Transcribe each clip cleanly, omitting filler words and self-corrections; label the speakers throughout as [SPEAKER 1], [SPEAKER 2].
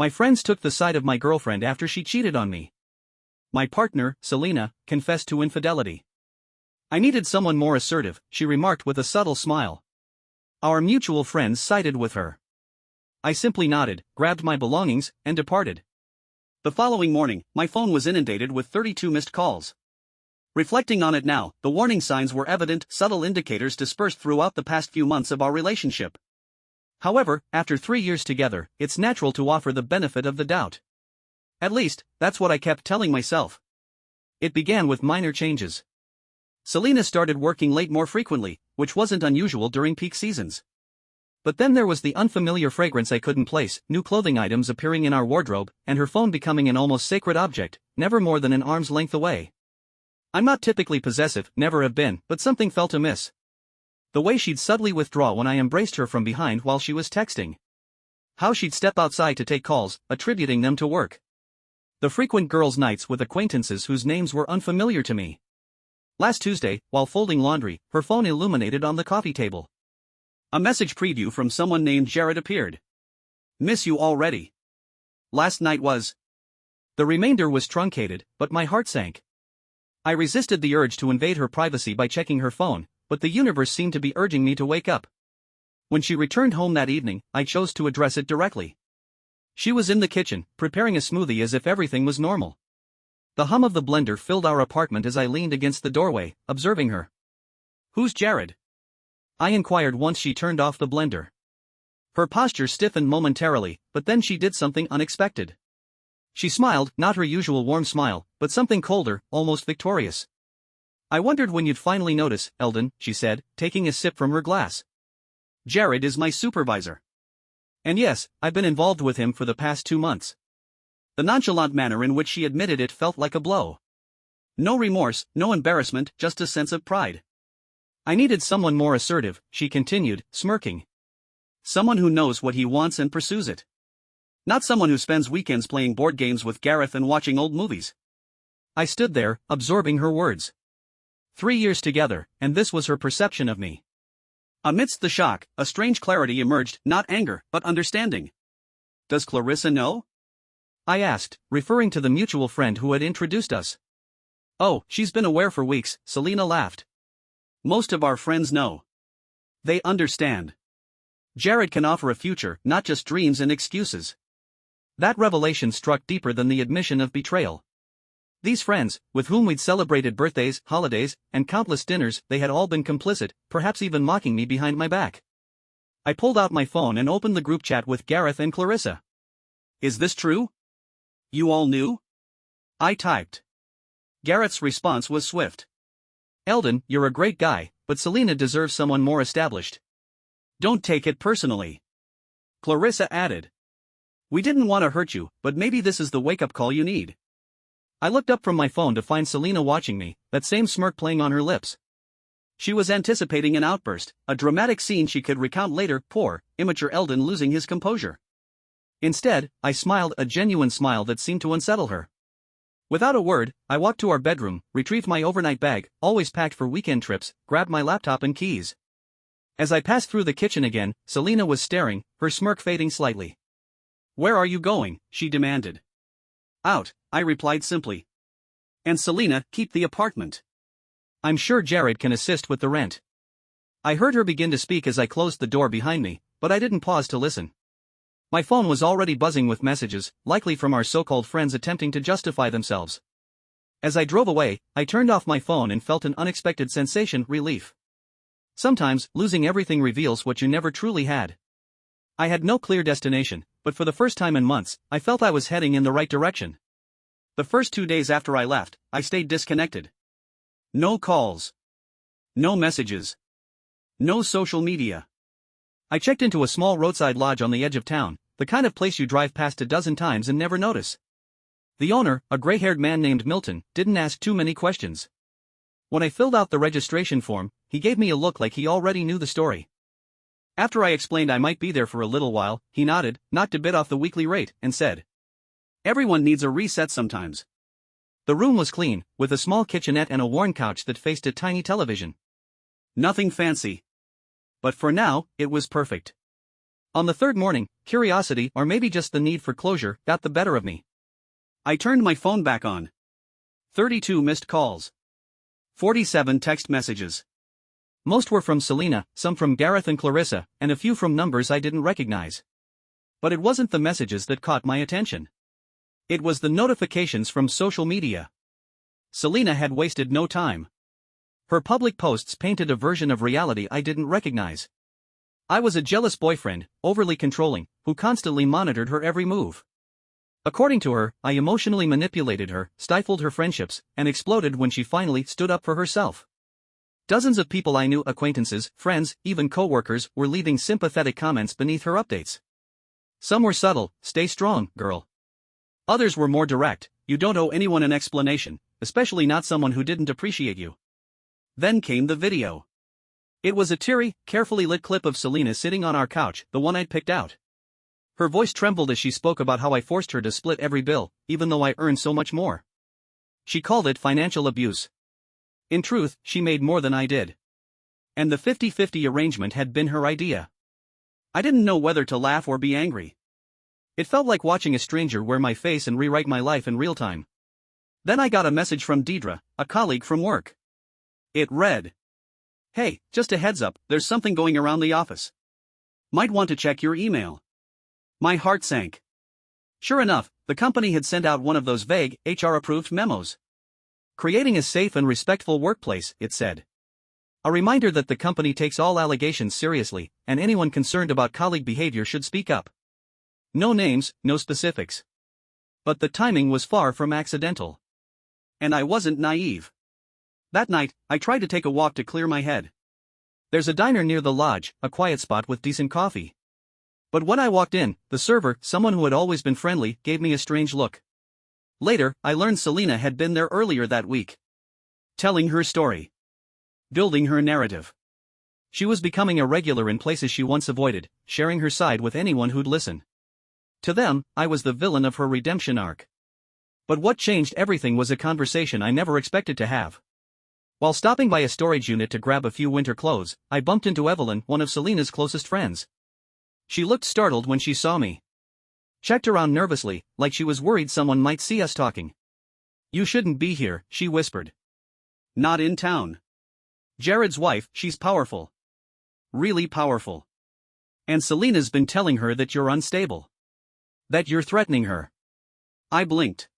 [SPEAKER 1] My friends took the side of my girlfriend after she cheated on me. My partner, Selena, confessed to infidelity. I needed someone more assertive, she remarked with a subtle smile. Our mutual friends sided with her. I simply nodded, grabbed my belongings, and departed. The following morning, my phone was inundated with 32 missed calls. Reflecting on it now, the warning signs were evident, subtle indicators dispersed throughout the past few months of our relationship. However, after 3 years together, it's natural to offer the benefit of the doubt. At least, that's what I kept telling myself. It began with minor changes. Selena started working late more frequently, which wasn't unusual during peak seasons. But then there was the unfamiliar fragrance I couldn't place, new clothing items appearing in our wardrobe, and her phone becoming an almost sacred object, never more than an arm's length away. I'm not typically possessive, never have been, but something felt amiss. The way she'd subtly withdraw when I embraced her from behind while she was texting. How she'd step outside to take calls, attributing them to work. The frequent girls' nights with acquaintances whose names were unfamiliar to me. Last Tuesday, while folding laundry, her phone illuminated on the coffee table. A message preview from someone named Jared appeared. Miss you already. Last night was. The remainder was truncated, but my heart sank. I resisted the urge to invade her privacy by checking her phone, but the universe seemed to be urging me to wake up. When she returned home that evening, I chose to address it directly. She was in the kitchen, preparing a smoothie as if everything was normal. The hum of the blender filled our apartment as I leaned against the doorway, observing her. Who's Jared? I inquired once she turned off the blender. Her posture stiffened momentarily, but then she did something unexpected. She smiled, not her usual warm smile, but something colder, almost victorious. I wondered when you'd finally notice, Eldon, she said, taking a sip from her glass. Jared is my supervisor. And yes, I've been involved with him for the past 2 months. The nonchalant manner in which she admitted it felt like a blow. No remorse, no embarrassment, just a sense of pride. I needed someone more assertive, she continued, smirking. Someone who knows what he wants and pursues it. Not someone who spends weekends playing board games with Gareth and watching old movies. I stood there, absorbing her words. 3 years together, and this was her perception of me. Amidst the shock, a strange clarity emerged, not anger, but understanding. Does Clarissa know? I asked, referring to the mutual friend who had introduced us. Oh, she's been aware for weeks, Selena laughed. Most of our friends know. They understand. Jared can offer a future, not just dreams and excuses. That revelation struck deeper than the admission of betrayal. These friends, with whom we'd celebrated birthdays, holidays, and countless dinners, they had all been complicit, perhaps even mocking me behind my back. I pulled out my phone and opened the group chat with Gareth and Clarissa. Is this true? You all knew? I typed. Gareth's response was swift. Eldon, you're a great guy, but Selena deserves someone more established. Don't take it personally. Clarissa added. We didn't want to hurt you, but maybe this is the wake-up call you need. I looked up from my phone to find Selena watching me, that same smirk playing on her lips. She was anticipating an outburst, a dramatic scene she could recount later, poor, immature Eldon losing his composure. Instead, I smiled, a genuine smile that seemed to unsettle her. Without a word, I walked to our bedroom, retrieved my overnight bag, always packed for weekend trips, grabbed my laptop and keys. As I passed through the kitchen again, Selena was staring, her smirk fading slightly. Where are you going? She demanded. Out, I replied simply. And Selena, keep the apartment. I'm sure Jared can assist with the rent. I heard her begin to speak as I closed the door behind me, but I didn't pause to listen. My phone was already buzzing with messages, likely from our so-called friends attempting to justify themselves. As I drove away, I turned off my phone and felt an unexpected sensation, relief. Sometimes, losing everything reveals what you never truly had. I had no clear destination, but for the first time in months, I felt I was heading in the right direction. The first 2 days after I left, I stayed disconnected. No calls. No messages. No social media. I checked into a small roadside lodge on the edge of town, the kind of place you drive past a dozen times and never notice. The owner, a gray-haired man named Milton, didn't ask too many questions. When I filled out the registration form, he gave me a look like he already knew the story. After I explained I might be there for a little while, he nodded, not to bit off the weekly rate, and said, Everyone needs a reset sometimes. The room was clean, with a small kitchenette and a worn couch that faced a tiny television. Nothing fancy. But for now, it was perfect. On the third morning, curiosity, or maybe just the need for closure got the better of me. I turned my phone back on. 32 missed calls. 47 text messages. Most were from Selena, some from Gareth and Clarissa, and a few from numbers I didn't recognize. But it wasn't the messages that caught my attention. It was the notifications from social media. Selena had wasted no time. Her public posts painted a version of reality I didn't recognize. I was a jealous boyfriend, overly controlling, who constantly monitored her every move. According to her, I emotionally manipulated her, stifled her friendships, and exploded when she finally stood up for herself. Dozens of people I knew, acquaintances, friends, even co-workers, were leaving sympathetic comments beneath her updates. Some were subtle, "Stay strong, girl." Others were more direct, "You don't owe anyone an explanation, especially not someone who didn't appreciate you." Then came the video. It was a teary, carefully lit clip of Selena sitting on our couch, the one I'd picked out. Her voice trembled as she spoke about how I forced her to split every bill, even though I earned so much more. She called it financial abuse. In truth, she made more than I did. And the 50-50 arrangement had been her idea. I didn't know whether to laugh or be angry. It felt like watching a stranger wear my face and rewrite my life in real time. Then I got a message from Deidre, a colleague from work. It read, "Hey, just a heads up, there's something going around the office. Might want to check your email." My heart sank. Sure enough, the company had sent out one of those vague, HR-approved memos. "Creating a safe and respectful workplace," it said. A reminder that the company takes all allegations seriously, and anyone concerned about colleague behavior should speak up. No names, no specifics. But the timing was far from accidental. And I wasn't naive. That night, I tried to take a walk to clear my head. There's a diner near the lodge, a quiet spot with decent coffee. But when I walked in, the server, someone who had always been friendly, gave me a strange look. Later, I learned Selena had been there earlier that week. Telling her story. Building her narrative. She was becoming a regular in places she once avoided, sharing her side with anyone who'd listen. To them, I was the villain of her redemption arc. But what changed everything was a conversation I never expected to have. While stopping by a storage unit to grab a few winter clothes, I bumped into Evelyn, one of Selena's closest friends. She looked startled when she saw me. Checked around nervously, like she was worried someone might see us talking. "You shouldn't be here," she whispered. "Not in town. Jared's wife, she's powerful. Really powerful. And Selena's been telling her that you're unstable. That you're threatening her." I blinked.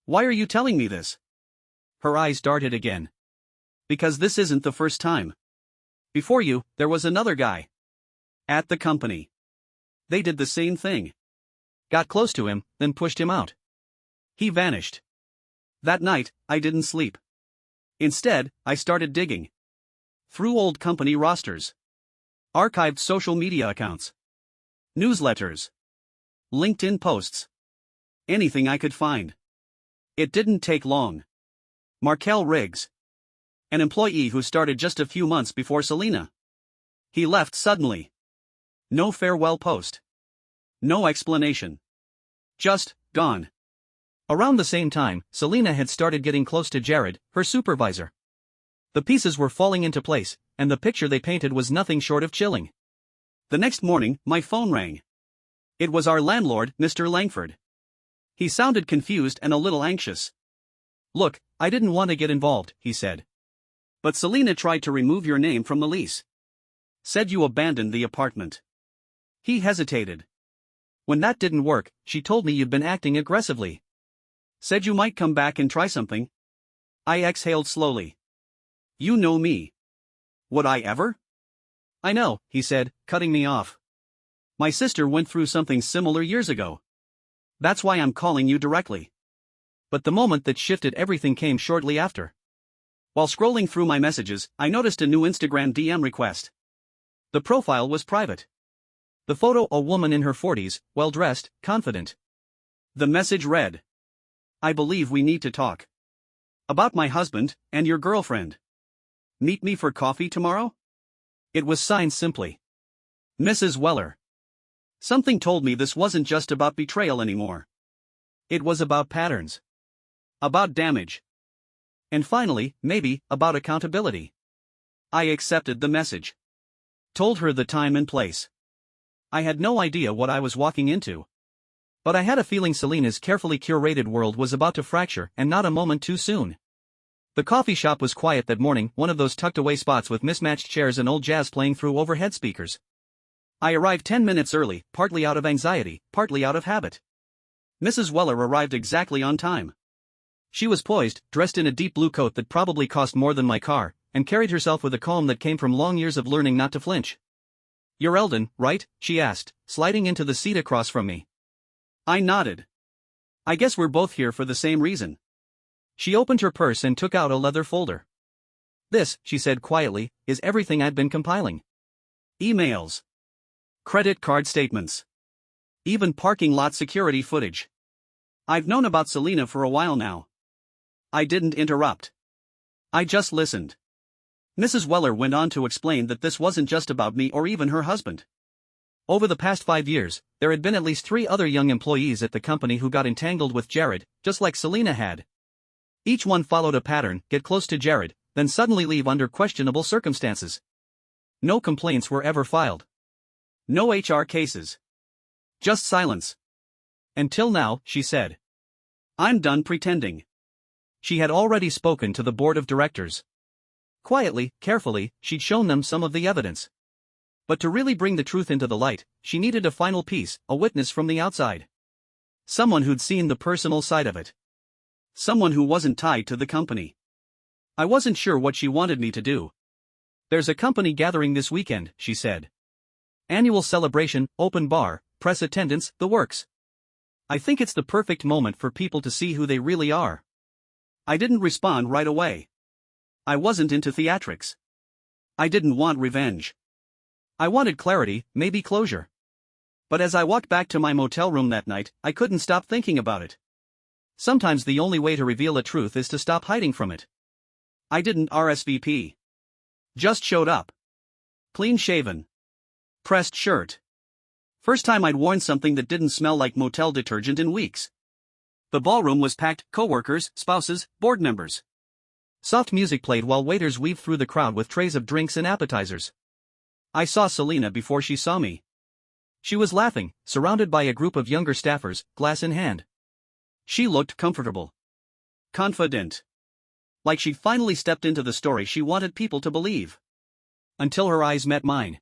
[SPEAKER 1] "Why are you telling me this?" Her eyes darted again. "Because this isn't the first time. Before you, there was another guy. At the company. They did the same thing. Got close to him, then pushed him out. He vanished. That night, I didn't sleep. Instead, I started digging. Through old company rosters. Archived social media accounts. Newsletters. LinkedIn posts. Anything I could find. It didn't take long. Markel Riggs. An employee who started just a few months before Selena. He left suddenly. No farewell post. No explanation. Just, gone. Around the same time, Selena had started getting close to Jared, her supervisor. The pieces were falling into place, and the picture they painted was nothing short of chilling. The next morning, my phone rang. It was our landlord, Mr. Langford. He sounded confused and a little anxious. "Look, I didn't want to get involved," he said. "But Selena tried to remove your name from the lease. Said you abandoned the apartment." He hesitated. "When that didn't work, she told me you'd been acting aggressively. Said you might come back and try something." I exhaled slowly. "You know me. Would I ever?" "I know," he said, cutting me off. "My sister went through something similar years ago. That's why I'm calling you directly." But the moment that shifted everything came shortly after. While scrolling through my messages, I noticed a new Instagram DM request. The profile was private. The photo, a woman in her 40s, well-dressed, confident. The message read, "I believe we need to talk. About my husband, and your girlfriend. Meet me for coffee tomorrow?" It was signed simply, Mrs. Weller. Something told me this wasn't just about betrayal anymore. It was about patterns. About damage. And finally, maybe, about accountability. I accepted the message. Told her the time and place. I had no idea what I was walking into. But I had a feeling Selena's carefully curated world was about to fracture, and not a moment too soon. The coffee shop was quiet that morning, one of those tucked-away spots with mismatched chairs and old jazz playing through overhead speakers. I arrived 10 minutes early, partly out of anxiety, partly out of habit. Mrs. Weller arrived exactly on time. She was poised, dressed in a deep blue coat that probably cost more than my car, and carried herself with a calm that came from long years of learning not to flinch. "You're Eldon, right?" she asked, sliding into the seat across from me. I nodded. "I guess we're both here for the same reason." She opened her purse and took out a leather folder. "This," she said quietly, "is everything I've been compiling. Emails. Credit card statements. Even parking lot security footage. I've known about Selena for a while now." I didn't interrupt. I just listened. Mrs. Weller went on to explain that this wasn't just about me or even her husband. Over the past 5 years, there had been at least 3 other young employees at the company who got entangled with Jared, just like Selena had. Each one followed a pattern: get close to Jared, then suddenly leave under questionable circumstances. No complaints were ever filed. No HR cases. Just silence. "Until now," she said. "I'm done pretending." She had already spoken to the board of directors. Quietly, carefully, she'd shown them some of the evidence. But to really bring the truth into the light, she needed a final piece, a witness from the outside. Someone who'd seen the personal side of it. Someone who wasn't tied to the company. I wasn't sure what she wanted me to do. "There's a company gathering this weekend," she said. "Annual celebration, open bar, press attendance, the works. I think it's the perfect moment for people to see who they really are." I didn't respond right away. I wasn't into theatrics. I didn't want revenge. I wanted clarity, maybe closure. But as I walked back to my motel room that night, I couldn't stop thinking about it. Sometimes the only way to reveal a truth is to stop hiding from it. I didn't RSVP. Just showed up. Clean shaven. Pressed shirt. First time I'd worn something that didn't smell like motel detergent in weeks. The ballroom was packed: coworkers, spouses, board members. Soft music played while waiters weaved through the crowd with trays of drinks and appetizers. I saw Selena before she saw me. She was laughing, surrounded by a group of younger staffers, glass in hand. She looked comfortable. Confident. Like she'd finally stepped into the story she wanted people to believe. Until her eyes met mine.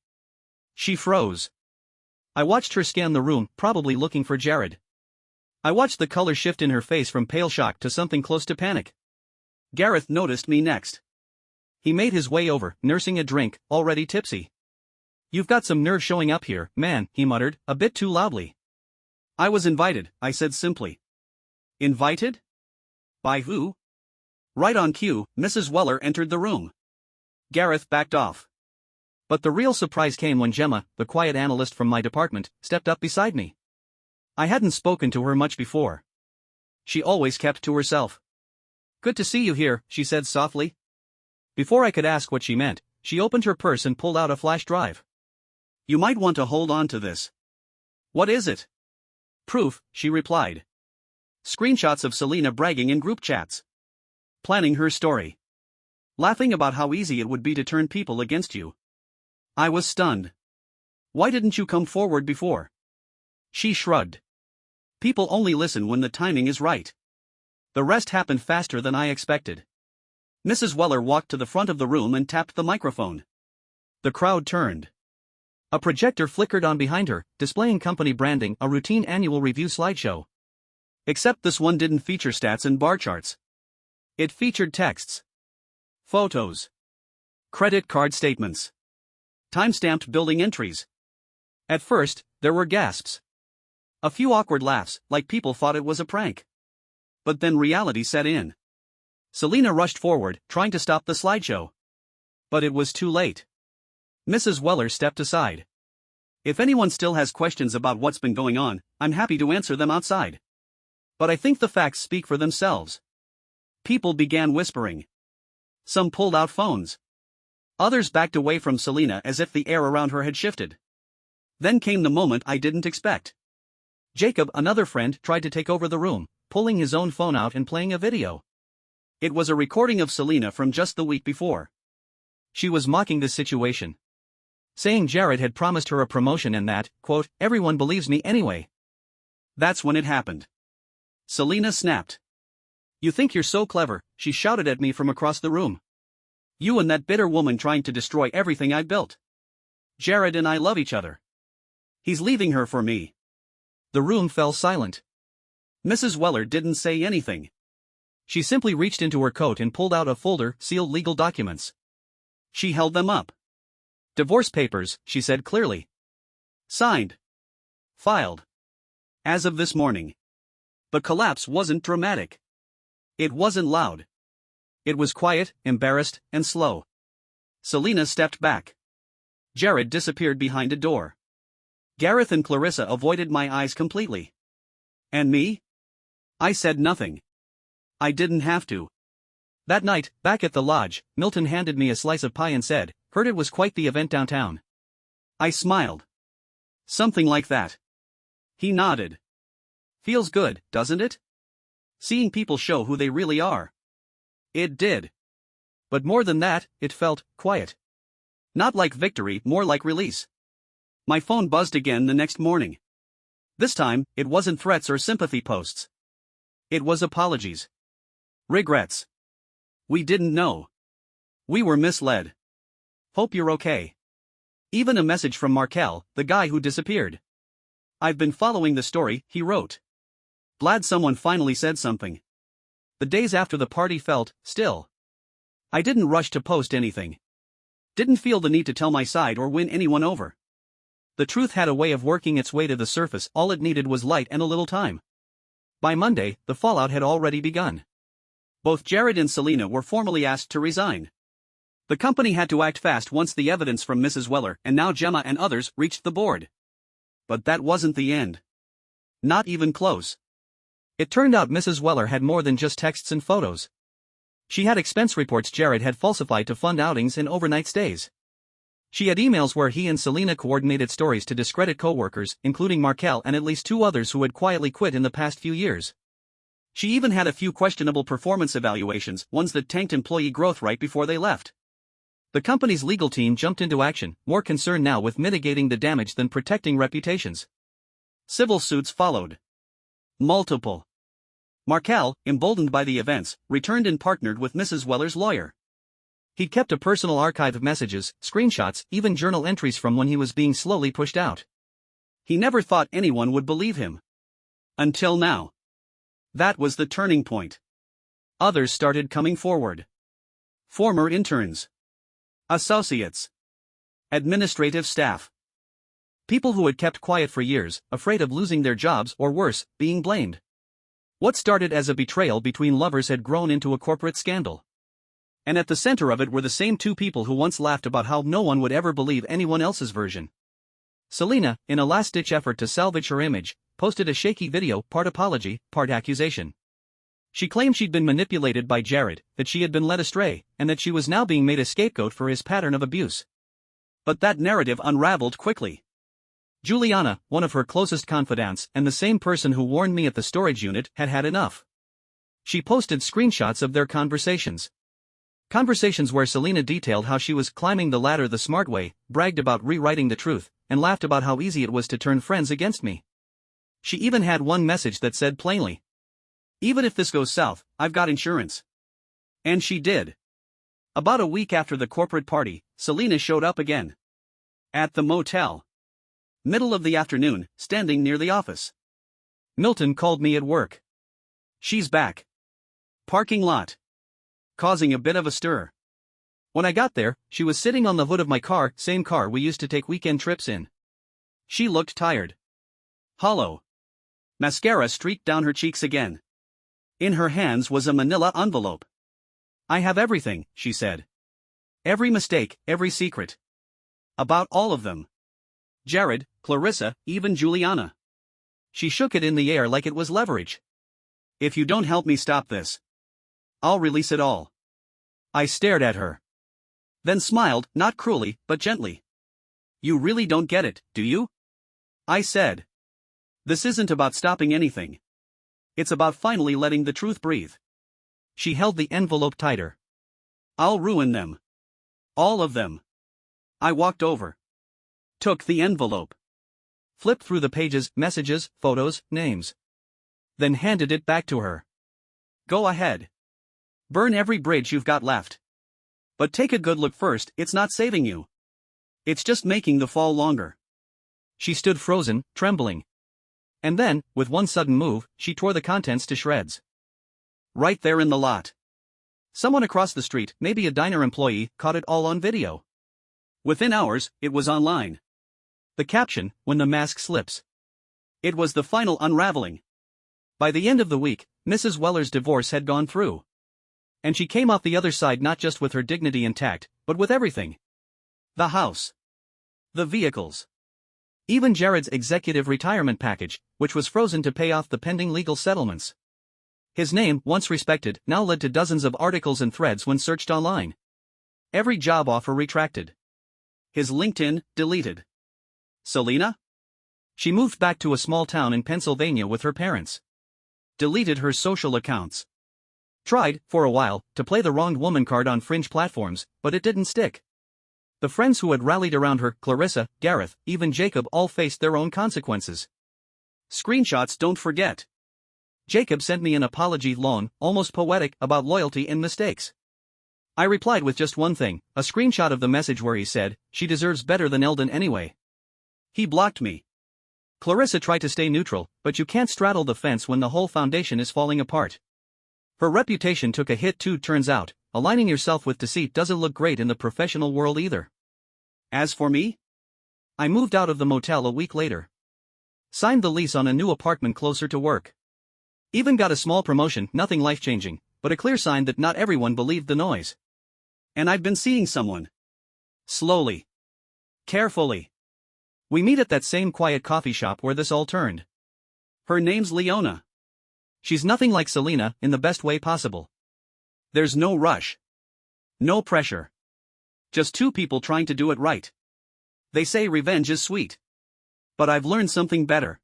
[SPEAKER 1] She froze. I watched her scan the room, probably looking for Jared. I watched the color shift in her face from pale shock to something close to panic. Gareth noticed me next. He made his way over, nursing a drink, already tipsy. "You've got some nerve showing up here, man," he muttered, a bit too loudly. "I was invited," I said simply. "Invited? By who?" Right on cue, Mrs. Weller entered the room. Gareth backed off. But the real surprise came when Gemma, the quiet analyst from my department, stepped up beside me. I hadn't spoken to her much before. She always kept to herself. "Good to see you here," she said softly. Before I could ask what she meant, she opened her purse and pulled out a flash drive. "You might want to hold on to this." "What is it?" "Proof," she replied. "Screenshots of Selena bragging in group chats. Planning her story. Laughing about how easy it would be to turn people against you." I was stunned. "Why didn't you come forward before?" She shrugged. "People only listen when the timing is right." The rest happened faster than I expected. Mrs. Weller walked to the front of the room and tapped the microphone. The crowd turned. A projector flickered on behind her, displaying company branding, a routine annual review slideshow. Except this one didn't feature stats and bar charts. It featured texts. Photos. Credit card statements. Time-stamped billing entries. At first, there were gasps. A few awkward laughs, like people thought it was a prank. But then reality set in. Selena rushed forward, trying to stop the slideshow. But it was too late. Mrs. Weller stepped aside. "If anyone still has questions about what's been going on, I'm happy to answer them outside. But I think the facts speak for themselves." People began whispering. Some pulled out phones. Others backed away from Selena as if the air around her had shifted. Then came the moment I didn't expect. Jacob, another friend, tried to take over the room, pulling his own phone out and playing a video. It was a recording of Selena from just the week before. She was mocking the situation. saying Jared had promised her a promotion and that, quote, everyone believes me anyway. That's when it happened. Selena snapped. You think you're so clever, she shouted at me from across the room. You and that bitter woman trying to destroy everything I built. Jared and I love each other. He's leaving her for me. The room fell silent. Mrs. Weller didn't say anything. She simply reached into her coat and pulled out a folder sealed legal documents. She held them up. Divorce papers, she said clearly. Signed. Filed. As of this morning. The collapse wasn't dramatic. It wasn't loud. It was quiet, embarrassed, and slow. Selena stepped back. Jared disappeared behind a door. Gareth and Clarissa avoided my eyes completely. And me? I said nothing. I didn't have to. That night, back at the lodge, Milton handed me a slice of pie and said, heard it was quite the event downtown. I smiled. Something like that. He nodded. Feels good, doesn't it? Seeing people show who they really are. It did. But more than that, it felt quiet. Not like victory, more like release. My phone buzzed again the next morning. This time, it wasn't threats or sympathy posts. It was apologies. Regrets. We didn't know. We were misled. Hope you're okay. Even a message from Markel, the guy who disappeared. I've been following the story, he wrote. Glad someone finally said something. The days after the party felt still. I didn't rush to post anything. Didn't feel the need to tell my side or win anyone over. The truth had a way of working its way to the surface, all it needed was light and a little time. By Monday, the fallout had already begun. Both Jared and Selena were formally asked to resign. The company had to act fast once the evidence from Mrs. Weller and now Gemma and others reached the board. But that wasn't the end. Not even close. It turned out Mrs. Weller had more than just texts and photos. She had expense reports Jared had falsified to fund outings and overnight stays. She had emails where he and Selena coordinated stories to discredit co-workers, including Markel and at least 2 others who had quietly quit in the past few years. She even had a few questionable performance evaluations, ones that tanked employee growth right before they left. The company's legal team jumped into action, more concerned now with mitigating the damage than protecting reputations. Civil suits followed. Multiple. Markel, emboldened by the events, returned and partnered with Mrs. Weller's lawyer. He'd kept a personal archive of messages, screenshots, even journal entries from when he was being slowly pushed out. He never thought anyone would believe him. Until now. That was the turning point. Others started coming forward. Former interns. Associates. Administrative staff. People who had kept quiet for years, afraid of losing their jobs or worse, being blamed. What started as a betrayal between lovers had grown into a corporate scandal. And at the center of it were the same 2 people who once laughed about how no one would ever believe anyone else's version. Selena, in a last-ditch effort to salvage her image, posted a shaky video, part apology, part accusation. She claimed she'd been manipulated by Jared, that she had been led astray, and that she was now being made a scapegoat for his pattern of abuse. But that narrative unraveled quickly. Juliana, one of her closest confidants and the same person who warned me at the storage unit, had had enough. She posted screenshots of their conversations. Conversations where Selena detailed how she was climbing the ladder the smart way, bragged about rewriting the truth, and laughed about how easy it was to turn friends against me. She even had one message that said plainly, "Even if this goes south, I've got insurance." And she did. About a week after the corporate party, Selena showed up again. At the motel. Middle of the afternoon, standing near the office. Milton called me at work. She's back. Parking lot. Causing a bit of a stir. When I got there, she was sitting on the hood of my car, same car we used to take weekend trips in. She looked tired. Hollow. Mascara streaked down her cheeks again. In her hands was a manila envelope. I have everything, she said. Every mistake, every secret. About all of them. Jared, Clarissa, even Juliana. She shook it in the air like it was leverage. If you don't help me stop this, I'll release it all. I stared at her. Then smiled, not cruelly, but gently. You really don't get it, do you? I said. This isn't about stopping anything. It's about finally letting the truth breathe. She held the envelope tighter. I'll ruin them. All of them. I walked over. Took the envelope. Flipped through the pages, messages, photos, names. Then handed it back to her. Go ahead. Burn every bridge you've got left. But take a good look first, it's not saving you. It's just making the fall longer. She stood frozen, trembling. And then, with one sudden move, she tore the contents to shreds. Right there in the lot. Someone across the street, maybe a diner employee, caught it all on video. Within hours, it was online. The caption, when the mask slips. It was the final unraveling. By the end of the week, Mrs. Weller's divorce had gone through. And she came off the other side not just with her dignity intact, but with everything. The house. The vehicles. Even Jared's executive retirement package, which was frozen to pay off the pending legal settlements. His name, once respected, now led to dozens of articles and threads when searched online. Every job offer retracted. His LinkedIn, deleted. Selena? She moved back to a small town in Pennsylvania with her parents. Deleted her social accounts. Tried, for a while, to play the wronged woman card on fringe platforms, but it didn't stick. The friends who had rallied around her, Clarissa, Gareth, even Jacob, all faced their own consequences. Screenshots don't forget. Jacob sent me an apology long, almost poetic, about loyalty and mistakes. I replied with just one thing, a screenshot of the message where he said, "She deserves better than Eldon anyway." He blocked me. Clarissa tried to stay neutral, but you can't straddle the fence when the whole foundation is falling apart. Her reputation took a hit too. Turns out, aligning yourself with deceit doesn't look great in the professional world either. As for me, I moved out of the motel a week later. Signed the lease on a new apartment closer to work. Even got a small promotion, nothing life-changing, but a clear sign that not everyone believed the noise. And I've been seeing someone. Slowly. Carefully. We meet at that same quiet coffee shop where this all turned. Her name's Leona. She's nothing like Selena, in the best way possible. There's no rush. No pressure. Just two people trying to do it right. They say revenge is sweet. But I've learned something better.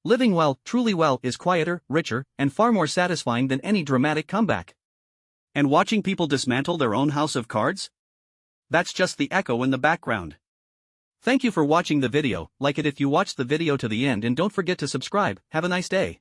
[SPEAKER 1] Living well, truly well, is quieter, richer, and far more satisfying than any dramatic comeback. And watching people dismantle their own house of cards? That's just the echo in the background. Thank you for watching the video. Like it if you watched the video to the end, and don't forget to subscribe. Have a nice day.